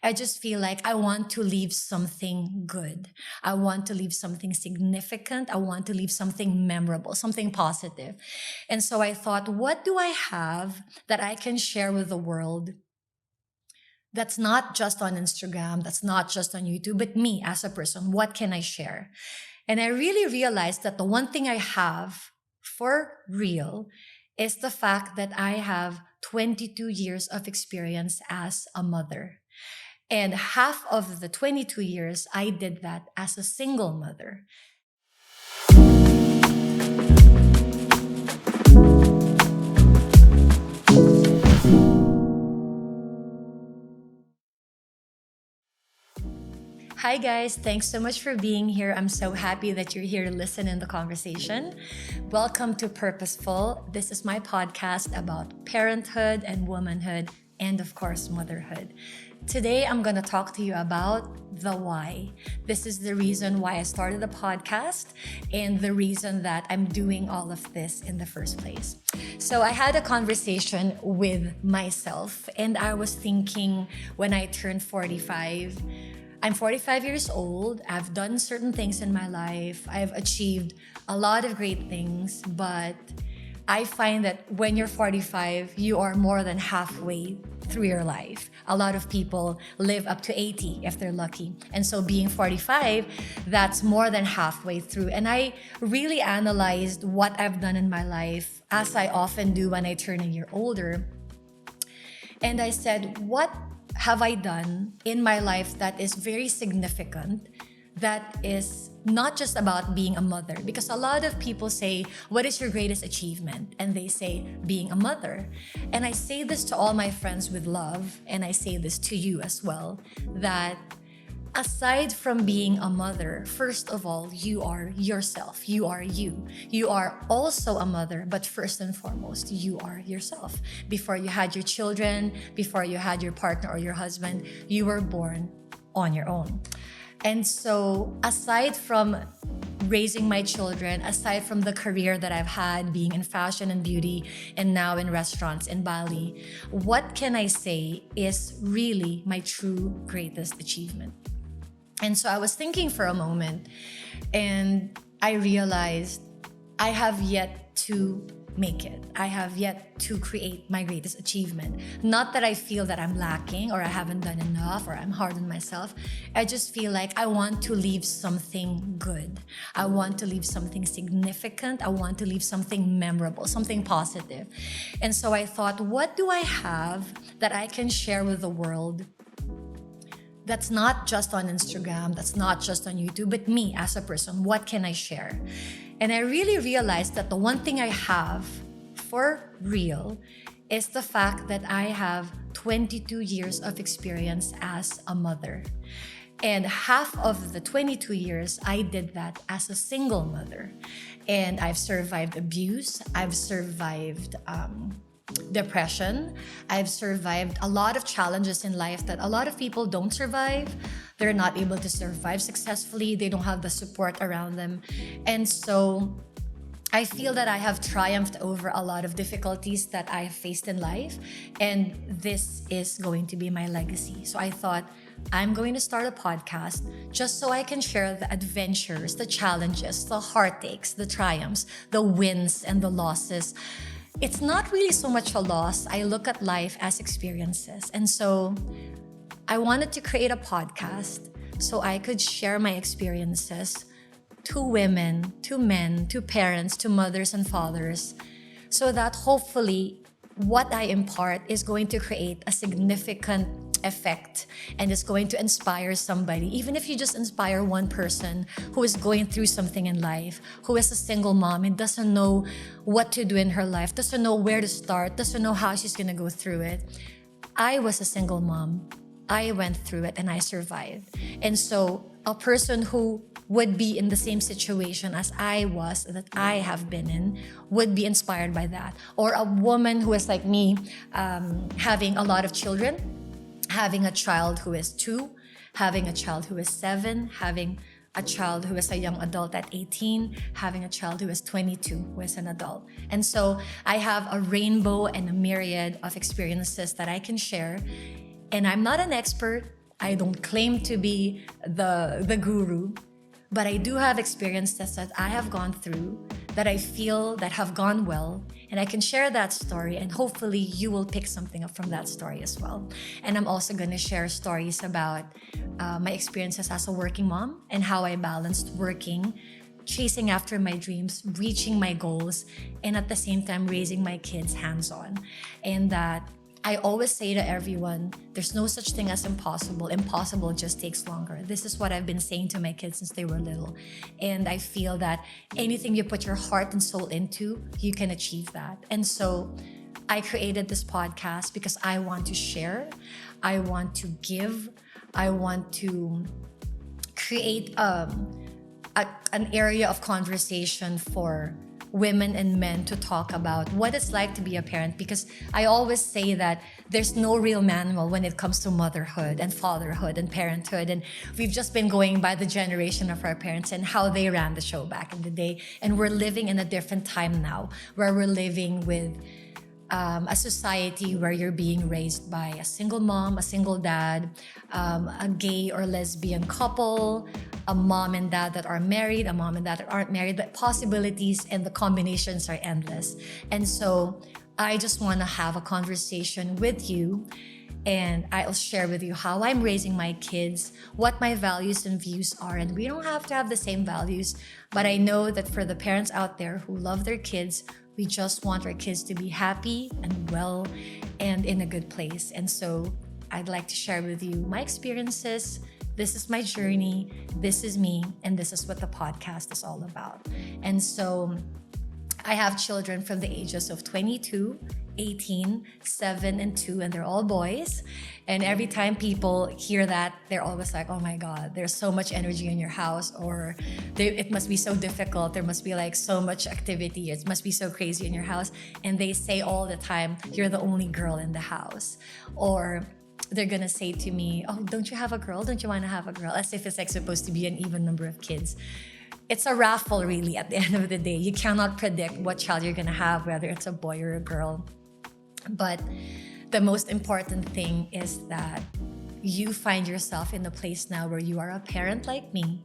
I just feel like I want to leave something good. I want to leave something significant. I want to leave something memorable, something positive. And so I thought, what do I have that I can share with the world that's not just on Instagram, that's not just on YouTube, but me as a person? What can I share? And I really realized that the one thing I have for real is the fact that I have 22 years of experience as a mother. And half of the 22 years, I did that as a single mother. Hi, guys. Thanks so much for being here. I'm so happy that you're here to listen in the conversation. Welcome to Purposeful. This is my podcast about parenthood and womanhood, and of course, motherhood. Today, I'm going to talk to you about the why. This is the reason why I started the podcast and the reason that I'm doing all of this in the first place. So, I had a conversation with myself, and I was thinking when I turned 45, I'm 45 years old. I've done certain things in my life. I've achieved a lot of great things, but I find that when you're 45, you are more than halfway through your life. A lot of people live up to 80 if they're lucky. And so being 45, that's more than halfway through. And I really analyzed what I've done in my life, as I often do when I turn a year older. And I said, what have I done in my life that is very significant, that is not just about being a mother? Because a lot of people say, what is your greatest achievement? And they say, being a mother. And I say this to all my friends with love, and I say this to you as well, that aside from being a mother, first of all, you are yourself. You are you. You are also a mother, but first and foremost, you are yourself. Before you had your children, before you had your partner or your husband, you were born on your own. And so aside from raising my children, aside from the career that I've had being in fashion and beauty and now in restaurants in Bali, what can I say is really my true greatest achievement? And so I was thinking for a moment, and I realized I have yet to make it. I have yet to create my greatest achievement. Not that I feel that I'm lacking or I haven't done enough or I'm hard on myself. I just feel like I want to leave something good. I want to leave something significant. I want to leave something memorable, something positive. And so I thought, what do I have that I can share with the world that's not just on Instagram, that's not just on YouTube, but me as a person? What can I share? And I really realized that the one thing I have for real is the fact that I have 22 years of experience as a mother. And half of the 22 years, I did that as a single mother. And I've survived abuse, I've survived depression. I've survived a lot of challenges in life that a lot of people don't survive. They're not able to survive successfully. They don't have the support around them. And so I feel that I have triumphed over a lot of difficulties that I have faced in life. And this is going to be my legacy. So I thought, I'm going to start a podcast just so I can share the adventures, the challenges, the heartaches, the triumphs, the wins and the losses. It's not really so much a loss. I look at life as experiences. And so I wanted to create a podcast so I could share my experiences to women, to men, to parents, to mothers and fathers, so that hopefully what I impart is going to create a significant effect and is going to inspire somebody. Even if you just inspire one person who is going through something in life, who is a single mom and doesn't know what to do in her life, doesn't know where to start, doesn't know how she's going to go through it. I was a single mom. I went through it and I survived. And so a person who would be in the same situation as I was, that I have been in, would be inspired by that. Or a woman who is like me, having a lot of children, having a child who is 2, having a child who is 7, having a child who is a young adult at 18, having a child who is 22, who is an adult. And so I have a rainbow and a myriad of experiences that I can share. And I'm not an expert. I don't claim to be the guru, but I do have experiences that I have gone through that I feel that have gone well, and I can share that story, and hopefully you will pick something up from that story as well. And I'm also going to share stories about my experiences as a working mom and how I balanced working, chasing after my dreams, reaching my goals, and at the same time raising my kids hands-on. And that I always say to everyone, there's no such thing as impossible. Impossible just takes longer. This is what I've been saying to my kids since they were little. And I feel that anything you put your heart and soul into, you can achieve that. And so I created this podcast because I want to share, I want to give, I want to create an area of conversation for women and men to talk about what it's like to be a parent, because I always say that there's no real manual when it comes to motherhood and fatherhood and parenthood, and we've just been going by the generation of our parents and how they ran the show back in the day, and we're living in a different time now where we're living with a society where you're being raised by a single mom, a single dad, a gay or lesbian couple, a mom and dad that are married, a mom and dad that aren't married. The possibilities and the combinations are endless. And so I just want to have a conversation with you, and I'll share with you how I'm raising my kids, what my values and views are. And we don't have to have the same values, but I know that for the parents out there who love their kids, we just want our kids to be happy and well and in a good place. And so I'd like to share with you my experiences. This is my journey. This is me. And this is what the podcast is all about. And so I have children from the ages of 22, 18, 7, and 2, and they're all boys. And every time people hear that, they're always like, oh my God, there's so much energy in your house, or it must be so difficult. There must be like so much activity. It must be so crazy in your house. And they say all the time, you're the only girl in the house. Or they're gonna say to me, oh, don't you have a girl? Don't you want to have a girl? As if it's like supposed to be an even number of kids. It's a raffle, really, at the end of the day. You cannot predict what child you're gonna have, whether it's a boy or a girl. But the most important thing is that you find yourself in a place now where you are a parent like me,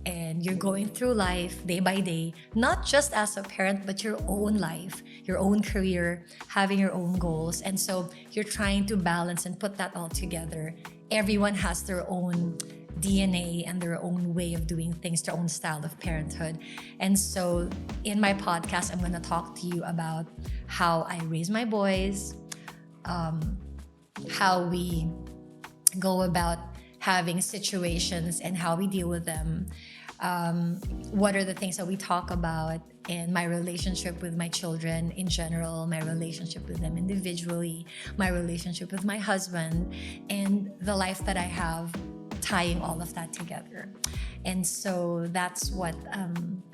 and you're going through life day by day, not just as a parent, but your own life, your own career, having your own goals. And so you're trying to balance and put that all together. Everyone has their own DNA and their own way of doing things, their own style of parenthood. And so in my podcast, I'm going to talk to you about how I raise my boys, how we go about having situations and how we deal with them, what are the things that we talk about, and my relationship with my children in general, my relationship with them individually, my relationship with my husband, and the life that I have, tying all of that together. And so that's what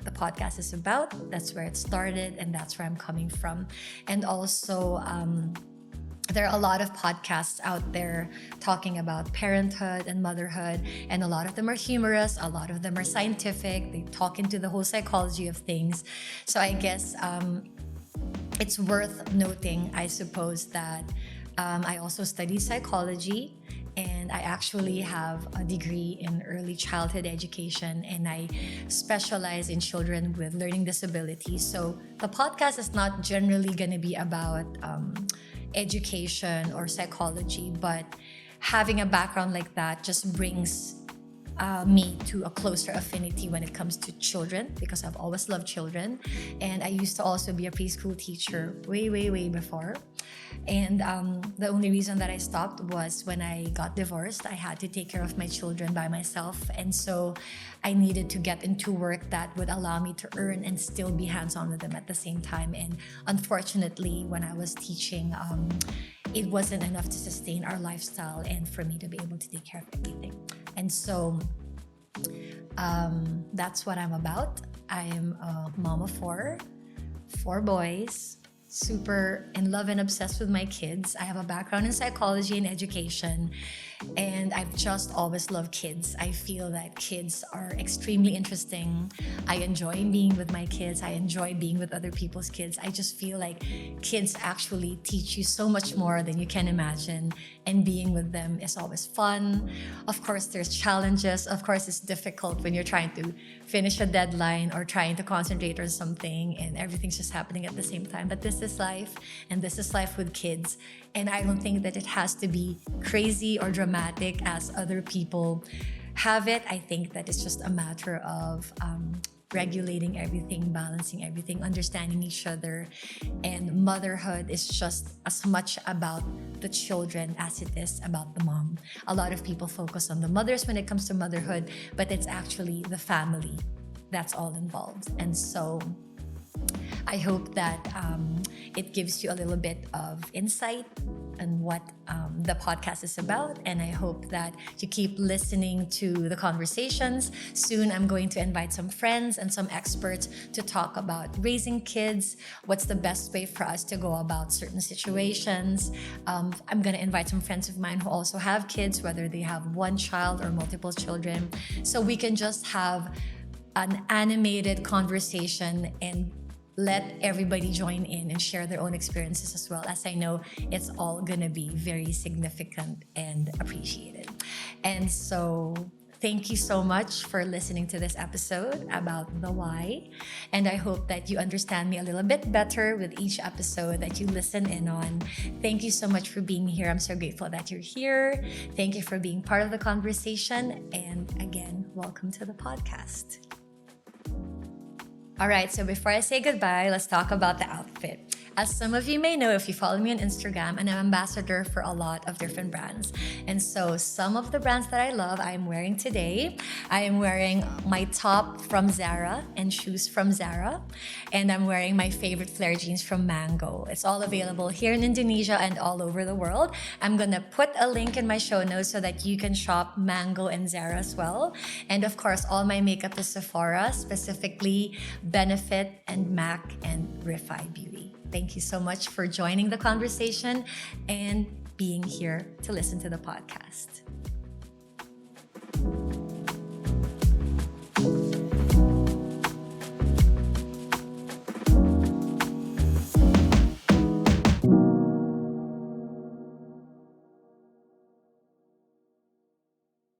the podcast is about. That's where it started, and that's where I'm coming from. And also, there are a lot of podcasts out there talking about parenthood and motherhood, and a lot of them are humorous, a lot of them are scientific. They talk into the whole psychology of things. So I guess it's worth noting, I suppose, that I also study psychology, and I actually have a degree in early childhood education, and I specialize in children with learning disabilities. So the podcast is not generally going to be about education or psychology, but having a background like that just brings me to a closer affinity when it comes to children, because I've always loved children. And I used to also be a preschool teacher way before. And the only reason that I stopped was when I got divorced. I had to take care of my children by myself. And so I needed to get into work that would allow me to earn and still be hands-on with them at the same time. And unfortunately, when I was teaching, it wasn't enough to sustain our lifestyle and for me to be able to take care of everything. And so that's what I'm about. I am a mom of four boys, super in love and obsessed with my kids. I have a background in psychology and education, and I've just always loved kids. I feel that kids are extremely interesting. I enjoy being with my kids. I enjoy being with other people's kids. I just feel like kids actually teach you so much more than you can imagine, and being with them is always fun. Of course, there's challenges. Of course, it's difficult when you're trying to finish a deadline or trying to concentrate on something and everything's just happening at the same time. But this is life, and this is life with kids. And I don't think that it has to be crazy or dramatic as other people have it. I think that it's just a matter of regulating everything, balancing everything, understanding each other. And motherhood is just as much about the children as it is about the mom. A lot of people focus on the mothers when it comes to motherhood, but it's actually the family that's all involved. And so I hope that it gives you a little bit of insight on what the podcast is about. And I hope that you keep listening to the conversations. Soon, I'm going to invite some friends and some experts to talk about raising kids, what's the best way for us to go about certain situations. I'm going to invite some friends of mine who also have kids, whether they have one child or multiple children, so we can just have an animated conversation and let everybody join in and share their own experiences as well, as I know it's all gonna be very significant and appreciated. And so thank you so much for listening to this episode about the why. And I hope that you understand me a little bit better with each episode that you listen in on. Thank you so much for being here. I'm so grateful that you're here. Thank you for being part of the conversation. And again, welcome to the podcast. All right, so before I say goodbye, let's talk about the outfit. As some of you may know, if you follow me on Instagram, I'm an ambassador for a lot of different brands. And so some of the brands that I love, I am wearing today. I am wearing my top from Zara and shoes from Zara. And I'm wearing my favorite flare jeans from Mango. It's all available here in Indonesia and all over the world. I'm gonna put a link in my show notes so that you can shop Mango and Zara as well. And of course, all my makeup is Sephora, specifically Benefit and MAC and Refi Beauty. Thank you so much for joining the conversation and being here to listen to the podcast.